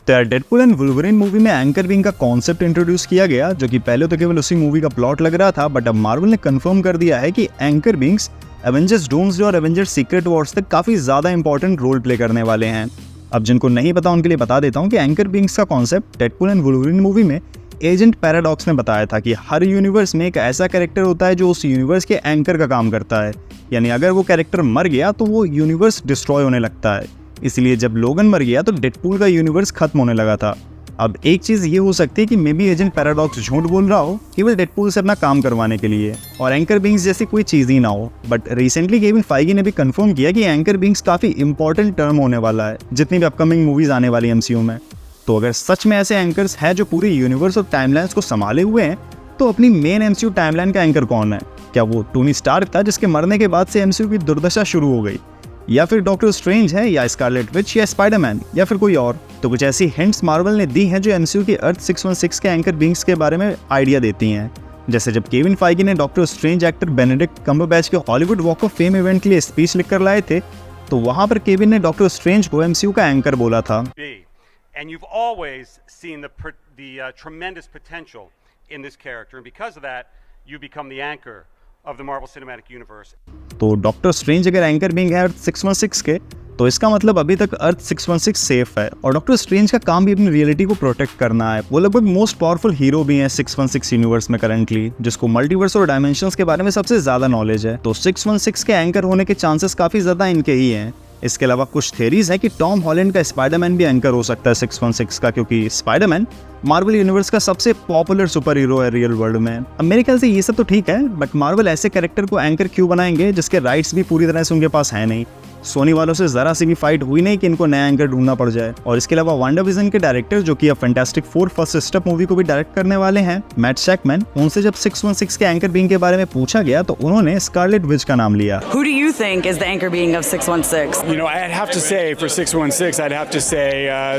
तो यार Deadpool and Wolverine movie में एंकर बीइंग का कॉन्सेप्ट इंट्रोड्यूस किया गया, जो कि पहले तो केवल उसी मूवी का प्लॉट लग रहा था, बट अब मार्वल ने कंफर्म कर दिया है कि एंकर बीइंग्स एवेंजर्स डूम्सडे और एवेंजर्स सीक्रेट वॉर्स तक काफी ज्यादा इंपॉर्टेंट रोल प्ले करने वाले हैं। अब जिनको नहीं पता उनके लिए बता देता हूँ कि एंकर बीइंग्स का concept Deadpool and Wolverine movie में एजेंट पैराडॉक्स ने बताया था कि हर यूनिवर्स में एक ऐसा कैरेक्टर होता है जो उस यूनिवर्स के एंकर का काम करता है, यानी अगर वो कैरेक्टर मर गया तो वो यूनिवर्स डिस्ट्रॉय होने लगता है। इसलिए जब लोगन मर गया तो डेडपूल का यूनिवर्स खत्म होने लगा था। अब एक चीज ये हो सकती है कि मे बी एजेंट पैराडॉक्स झूठ बोल रहा हो केवल डेडपूल से अपना काम करवाने के लिए, और एंकर बीइंग्स जैसी कोई चीज ही ना हो। बट रिसेंटली केविन फाइगी ने भी कंफर्म किया कि एंकर बीइंग्स काफी इंपॉर्टेंट टर्म होने वाला है जितनी भी अपकमिंग मूवीज आने वाली एमसीयू में। तो अगर सच में ऐसे एंकर्स हैं जो पूरे यूनिवर्स और टाइमलाइंस को संभाले हुए हैं, तो अपनी मेन एमसीयू टाइमलाइन का एंकर कौन है? क्या वो टोनी स्टार्क था जिसके मरने के बाद से एमसीयू की दुर्दशा शुरू हो गई, या फिर डॉक्टर स्ट्रेंज है, या स्कारलेट विच, या स्पाइडरमैन, या फिर कोई और? तो कुछ ऐसी हिंट्स मार्वल ने दी हैं जो एमसीयू की अर्थ 616 के एंकर बीइंग्स के बारे में आइडिया देती हैं। जैसे जब केविन फाइगी ने Doctor Strange actor Benedict Cumberbatch के Hollywood Walk of Fame event के लिए स्पीच लिखकर लाए थे, तो वहां पर केविन ने डॉक्टर स्ट्रेंज को एमसीयू का एंकर बोला था। And you've always seen the tremendous potential in this character, and because of that, you become the anchor of the Marvel Cinematic Universe. तो डॉक्टर स्ट्रेंज अगर एंकर बीइंग है अर्थ 616 के, तो इसका मतलब अभी तक अर्थ 616 सेफ है, और डॉक्टर स्ट्रेंज का काम भी अपनी रियलिटी को प्रोटेक्ट करना है। वो लगभग मोस्ट पावरफुल हीरो भी हैं 616 यूनिवर्स में करंटली, जिसको मल्टीवर्स और डायमेंशंस के बारे में सबसे ज्यादा नॉलेज है। तो 616 के एंकर होने के चांसेस काफी ज्यादा इनके ही हैं। इसके अलावा कुछ थ्योरीज है कि टॉम हॉलैंड का स्पाइडरमैन भी एंकर हो सकता है 616 का, क्योंकि स्पाइडरमैन मार्वल यूनिवर्स का सबसे पॉपुलर सुपर हीरो है रियल वर्ल्ड में। अब मेरे ख्याल से ये सब तो ठीक है, बट मार्वल ऐसे कैरेक्टर को एंकर क्यों बनाएंगे जिसके राइट्स भी पूरी तरह से उनके पास है नहीं? सोनी वालों से जरा सी भी फाइट हुई नहीं कि इनको नया एंकर ढूंढना पड़ जाए। और इसके अलावा वांडाविजन के डायरेक्टर, जो कि अब fantastic four first step movie को भी डायरेक्ट करने वाले हैं, मैट शैकमैन, उनसे जब 616 के एंकर बीइंग के बारे में पूछा गया तो उन्होंने स्कारलेट विच का नाम लिया। Who do you think is the anchor being of 616? You know, I'd have to say for 616, I'd have to say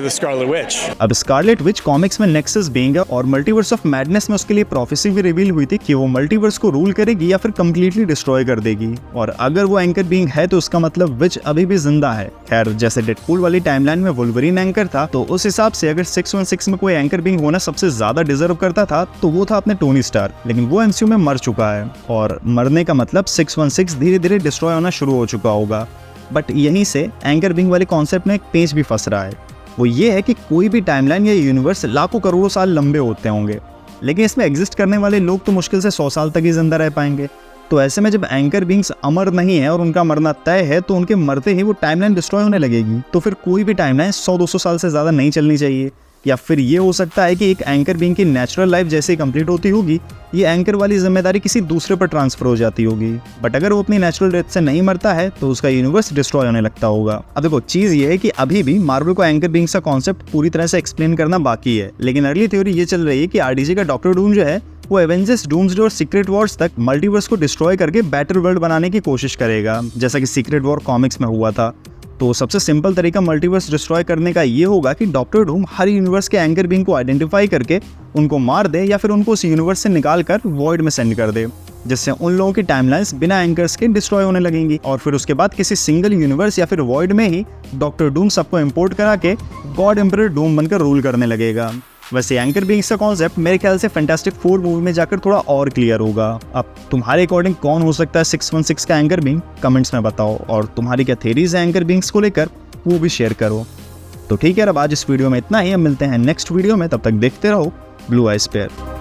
the Scarlet Witch. अब स्कारलेट विच कॉमिक्स में नेक्सस बीइंग है, और मल्टीवर्स ऑफ मैडनेस में उसके लिए prophecy भी reveal हुई थी कि वो मल्टीवर्स को रूल करेगी या फिर कंप्लीटली डिस्ट्रॉय कर देगी। और अगर वो एंकर बीइंग है तो उसका मतलब विच अभी भी जिंदा है। खैर, जैसे डेडपूल वाली टाइमलाइन में वुल्वरीन एंकर था, तो उस हिसाब से अगर 616 में कोई एंकर बीइंग होना सबसे ज्यादा डिजर्व करता था तो वो था अपने टोनी स्टार्क, लेकिन वो एमसीयू में मर चुका है, और मरने का मतलब 616 धीरे धीरे डिस्ट्रॉय होना शुरू हो चुका होगा। बट यहीं से एंकर बीइंग वाले कॉन्सेप्ट में एक पेंच भी फंस रहा है। वो ये है कि कोई भी टाइमलाइन या यूनिवर्स लाखों करोड़ों साल लंबे होते होंगे, लेकिन इसमें एग्जिस्ट करने वाले लोग तो मुश्किल से 100 साल तक ही जिंदा रह पाएंगे। तो ऐसे में जब एंकर बीइंग्स अमर नहीं है और उनका मरना तय है, तो उनके मरते ही वो टाइमलाइन डिस्ट्रॉय होने लगेगी। तो फिर कोई भी टाइमलाइन 100-200 साल से ज्यादा नहीं चलनी चाहिए। या फिर ये हो सकता है कि एक एंकर बीइंग की नेचुरल लाइफ जैसे ही कंप्लीट होती होगी, ये एंकर वाली जिम्मेदारी किसी दूसरे पर ट्रांसफर हो जाती होगी। बट अगर वो अपनी नेचुरल डेथ से नहीं मरता है तो उसका यूनिवर्स डिस्ट्रॉय होने लगता होगा। अब देखो, चीज ये है कि अभी भी मार्वल को एंकर बीइंग्स का कॉन्सेप्ट पूरी तरह से एक्सप्लेन करना बाकी है, लेकिन अगली थ्योरी ये चल रही है कि आरडीजे का डॉक्टर डूम जो है वो एवेंजर्स डूम्सडे और सीक्रेट वॉर्स तक मल्टीवर्स को डिस्ट्रॉय करके बेटर वर्ल्ड बनाने की कोशिश करेगा, जैसा कि सीक्रेट वॉर कॉमिक्स में हुआ था। तो सबसे सिंपल तरीका मल्टीवर्स डिस्ट्रॉय करने का ये होगा कि डॉक्टर डूम हर यूनिवर्स के एंकर बीइंग को आइडेंटिफाई करके उनको मार दे, या फिर उनको उस यूनिवर्स से निकाल कर वॉइड में सेंड कर दे, जिससे उन लोगों की टाइमलाइंस बिना एंकर्स के डिस्ट्रॉय होने लगेंगी। और फिर उसके बाद किसी सिंगल यूनिवर्स या फिर वॉइड में ही डॉक्टर डूम सबको इंपोर्ट करा के गॉड एम्परर डूम बनकर रूल करने लगेगा। वैसे एंकर बीइंग्स का कॉन्सेप्ट मेरे ख्याल से फैंटास्टिक फोर मूवी में जाकर थोड़ा और क्लियर होगा। अब तुम्हारे अकॉर्डिंग कौन हो सकता है 616 का एंकर बीइंग, कमेंट्स में बताओ, और तुम्हारी क्या थ्योरीज है एंकर बीइंग्स को लेकर वो भी शेयर करो। तो ठीक है, अब आज इस वीडियो में इतना ही। हम मिलते हैं नेक्स्ट वीडियो में, तब तक देखते रहो ब्लू आई स्पेयर।